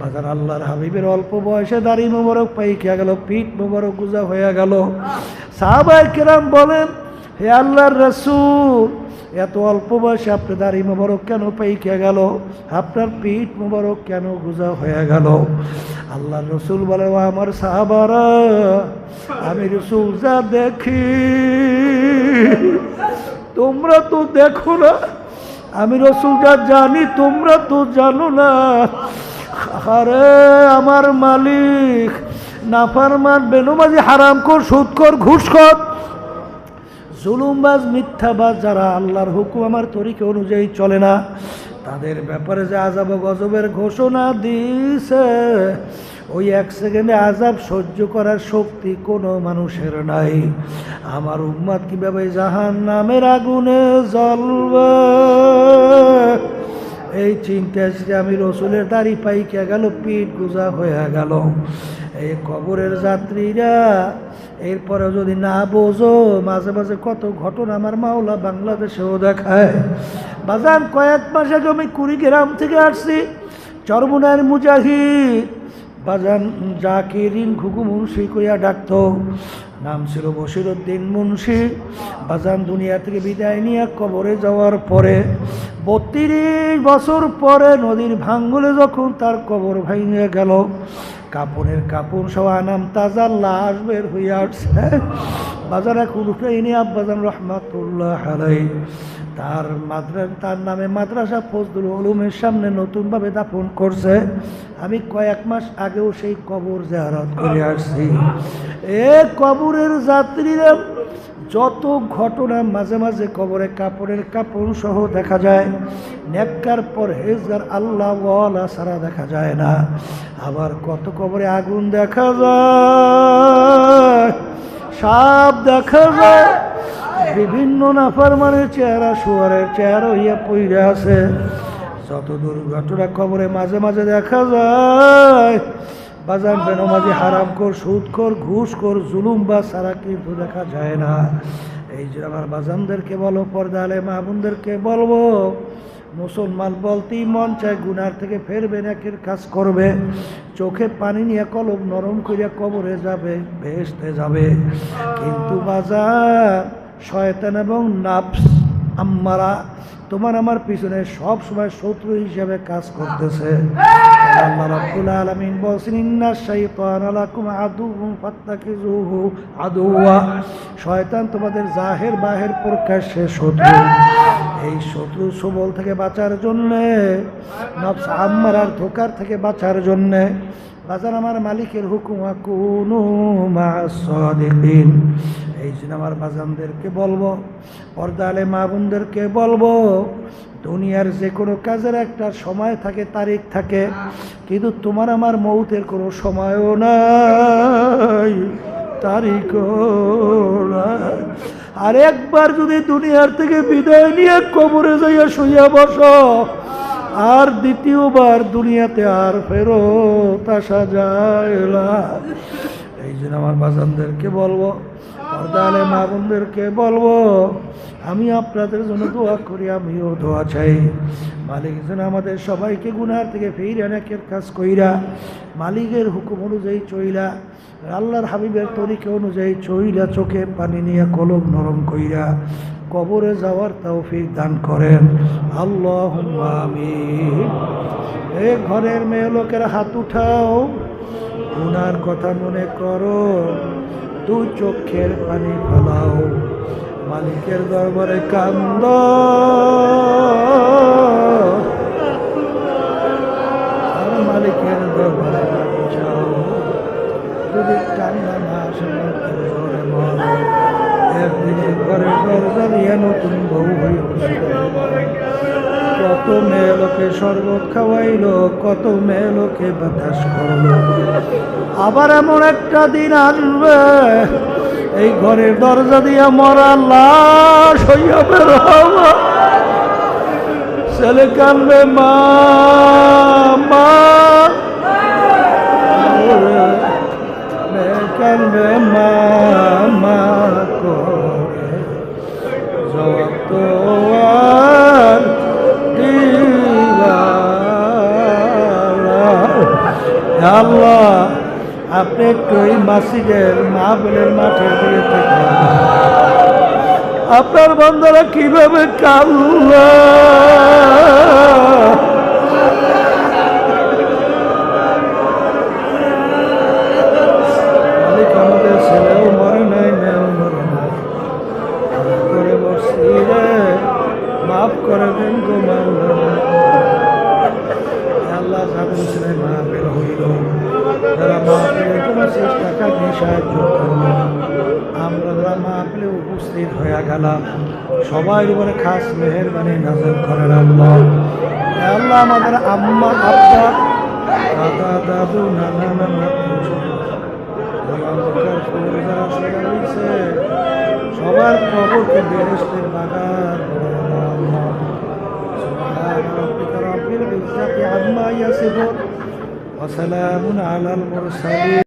বাজার আল্লাহর হাবিবের অল্প বয়সে দাড়ি মোবারক পাইকিয়া গেল, পিঠ মোবারক গুজা হয়ে গেল। সাহাবায়ে কেরাম বলেন, হে আল্লাহর রাসূল, এত অল্প বয়সে আপনার দাড়ি মোবারক কেন পাইকিয়া গেল, আপনার পিঠ মোবারক কেন গুজা হয়ে গেল? আল্লাহর রাসূল বলে, ও আমার সাহাবারা, আমি রাসূল যা দেখি তোমরা তো দেখো না, আমি রাসূল যা জানি তোমরা তো জানো না। আরে আমার মালিক নাফরমান, বেনমাজি, হারামখোর, সুদখোর, ঘুষখোর, জুলুমবাজ, মিথ্যাবাজ যারা আল্লাহর হুকুম আমার তরিকা অনুযায়ী চলে না, তাদের ব্যাপারে যে আযাব ও গজবের ঘোষণা দিয়েছে, ওই এক সেকেন্ডে আযাব সহ্য করার শক্তি কোনো মানুষের নাই। আমার উম্মত কিভাবে জাহান্নামের আগুনে জ্বলবে, এই চিন্তা আমি রসুলের দাড়ি পাইকে গেল, পিঠ গুজা হয়ে গেল। এই কবরের যাত্রীরা এরপরে যদি না বোঝো, মাঝে মাঝে কত ঘটনা আমার মাওলা বাংলাদেশেও দেখায়। বাজান কয়েক মাস আগে আমি কুড়িগ্রাম থেকে আসছি, চরমুনার মুজাহিদ বাজান জাকিরিন ঘুঘু মুন্সি কইয়া ডাকত, নাম ছিল বশিরউদ্দিন মুন্সি। বাজান দুনিয়া থেকে বিদায় নিয়ে কবরে যাওয়ার পরে 32 বছর পরে নদীর ভাঙ্গলে যখন তার কবর ভাঙিয়ে গেল, কাপড়ের কাপড় সহ আনাম তাজা লাশ বের হইয়া আসছে। বাজার এক উঠেইনি আব্বাজান রহমাতুল্লাহ আলাইহি তার নামে মাদ্রাসা ফজলুল উলুমের সামনে নতুনভাবে দাফন করছে। আমি কয়েক মাস আগেও সেই কবর জিয়ারত করে আসছি। এ কবরের যাত্রীরা যত ঘটনা, মাঝে মাঝে কবরে কাপড়ের কাপড় সহ দেখা যায়, নেককার পরহেজগার আল্লাহ ওয়ালা ছাড়া দেখা যায় না। আবার কত কবরে আগুন দেখা যায়, সাপ দেখা যায়, বিভিন্ন নাফরমানের চেহারা, শুয়ারের চেহারা হইয়া পইরা আছে। যত দুর্ঘটনা কবরে মাঝে মাঝে দেখা যায়, বাজান বেনমাজি, হারামখোর, সুদখোর, ঘুষখোর, জুলুমবাজ ছাড়া কিন্তু দেখা যায় না। এই যে আমার বাজানদেরকে বলো, পর্দা আলে মাহবুবদেরকে বলবো, মুসলমান বলতেই মন চায় গুনার থেকে ফেরবে, নেকের কাজ করবে, চোখে পানি নিয়ে কলব নরম করিয়া কবরে যাবে, বেহেশতে যাবে। কিন্তু বাজার শয়তান এবং নাফস আম্মারা তোমার আমার পিছনে সব সময় শত্রু হিসেবে কাজ করতেছে। আল্লাহ রাব্বুল আলামিন বলেন, ইন্নাশ শাইতানা লাকুম আদুউন ফাত্তাখিযুহু আদুওয়া, শয়তান তোমাদের জাহের বাহের প্রকাশ্যে শত্রু। এই শত্রু সবল থেকে বাঁচার জন্যে, নফস আম্মারার ধোঁকার থেকে বাঁচার জন্যে বাজার আমার মালিকের হুকুম কুনু মা'আস সাদিকিন। এই জন্য আমার বাজানদেরকে বলবো, পর্দা আলে মা বোনদেরকে বলবো, দুনিয়ার যে কোনো কাজের একটা সময় থাকে, তারিখ থাকে, কিন্তু তোমার আমার মৌতের কোনো সময়ও নাই, তারিখও নাই। আর একবার যদি দুনিয়ার থেকে বিদায় নিয়ে কবরে যাইয়া শুইয়া বসো, আর দ্বিতীয়বার দুনিয়াতে আর ফেরত আসা যায় না। এই জন্য আমার বাজানদেরকে বলবো, পর্দা আলে মা বোনদেরকে বলবো, আমি আপনাদের জন্য দোয়া করি, আমিও দোয়া চাই। মালিক যেন আমাদের সবাইকে গুনার থেকে ফিরে নেকের কাজ কইরা, মালিকের হুকুম অনুযায়ী চইলা, আল্লাহর হাবিবের তরিকা অনুযায়ী চইলা, চোখে পানি নিয়ে কলম নরম কইরা কবরে যাওয়ার তৌফিক দান করেন। আল্লাহুম্মা আমিন। এ ঘরের মেয়ে লোকের হাত উঠাও, গুনার কথা মনে করো, দুই চোখের পানি ফেলাও, মালিকের দরবারে কান্দ, আর মালিকের দরবারে যাও। যদি কান্না না আসে, একদিনে ঘরের দরজা দিয়ে নতুন বউ হয়ে কত মেয়ে লোকে শরবত খাওয়াইলো, কত মেয়ে লোকে বাতাস করলো। আবার এমন একটা দিন আসবে, এই ঘরের দরজা দিয়ে মরা লাশ হইয়া বের হবে, ছেলে কানবে মা মা, মেয়ে কানবে মা মা করে, যত আর হে আল্লাহ, আপনি একটু এই মাসিদের মাহফিলের মাঠের দিকে থেকে আপনার বান্দারা কিভাবে কাঁদলো, মালিক আমাদের ছেলেও মরে নাই, মেয়েও মরে নাই, করে বসছি রে, মাফ করে দেন গো মাওলানা। আল্লাহ যাদের ছেলে মাহফিল হইল, যারা মাহফিলের জন্য চেষ্টা কাজে সাহায্য করল, আমরা যারা মাহফিলে উপস্থিত হয়ে গেলাম, সবাই উপরে খাস মেহেরবানি নাযিল করেন আল্লাহ। হে আল্লাহ, আমাদের আম্মা আব্বা দাদা দাদু নানা নানা যারা শুয়ে রয়েছে, সবার কবরকে বেহেশতের বাগান رب العزة عما يصفون وسلام على المرسلين